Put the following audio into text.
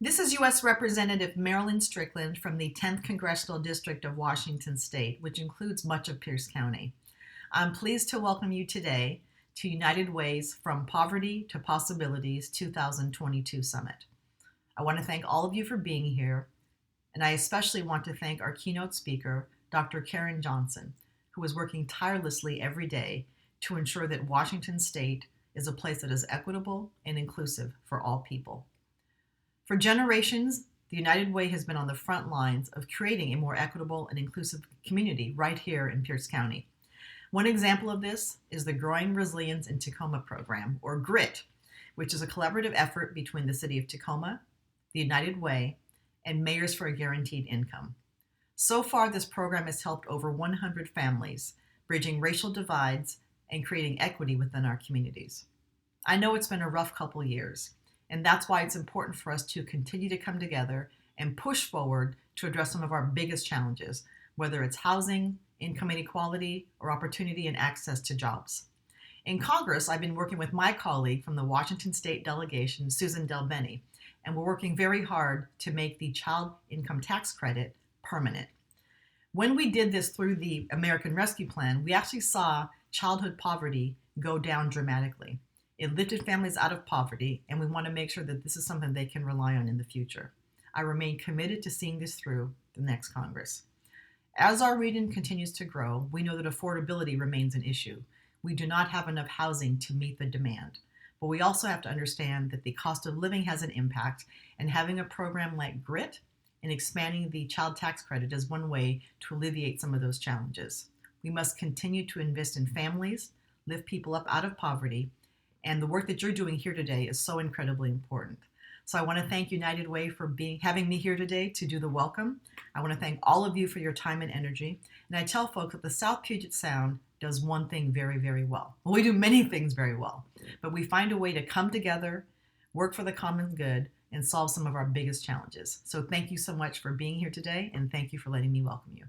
This is U.S. Representative Marilyn Strickland from the 10th Congressional District of Washington State, which includes much of Pierce County. I'm pleased to welcome you today to United Way's From Poverty to Possibilities 2022 Summit. I want to thank all of you for being here, and I especially want to thank our keynote speaker, Dr. Karen Johnson, who is working tirelessly every day to ensure that Washington State is a place that is equitable and inclusive for all people. For generations, the United Way has been on the front lines of creating a more equitable and inclusive community right here in Pierce County. One example of this is the Growing Resilience in Tacoma program, or GRIT, which is a collaborative effort between the City of Tacoma, the United Way, and Mayors for a Guaranteed Income. So far, this program has helped over 100 families, bridging racial divides and creating equity within our communities. I know it's been a rough couple years, and that's why it's important for us to continue to come together and push forward to address some of our biggest challenges, whether it's housing, income inequality, or opportunity and access to jobs. In Congress, I've been working with my colleague from the Washington State delegation, Susan Delbene, and we're working very hard to make the child income tax credit permanent. When we did this through the American Rescue Plan, we actually saw childhood poverty go down dramatically. It lifted families out of poverty, and we want to make sure that this is something they can rely on in the future. I remain committed to seeing this through the next Congress. As our region continues to grow, we know that affordability remains an issue. We do not have enough housing to meet the demand. But we also have to understand that the cost of living has an impact, and having a program like GRIT and expanding the child tax credit is one way to alleviate some of those challenges. We must continue to invest in families, lift people up out of poverty, and the work that you're doing here today is so incredibly important. So I want to thank United Way for having me here today to do the welcome. I want to thank all of you for your time and energy. And I tell folks that the South Puget Sound does one thing very, very well. Well, we do many things very well, but we find a way to come together, work for the common good, and solve some of our biggest challenges. So thank you so much for being here today, and thank you for letting me welcome you.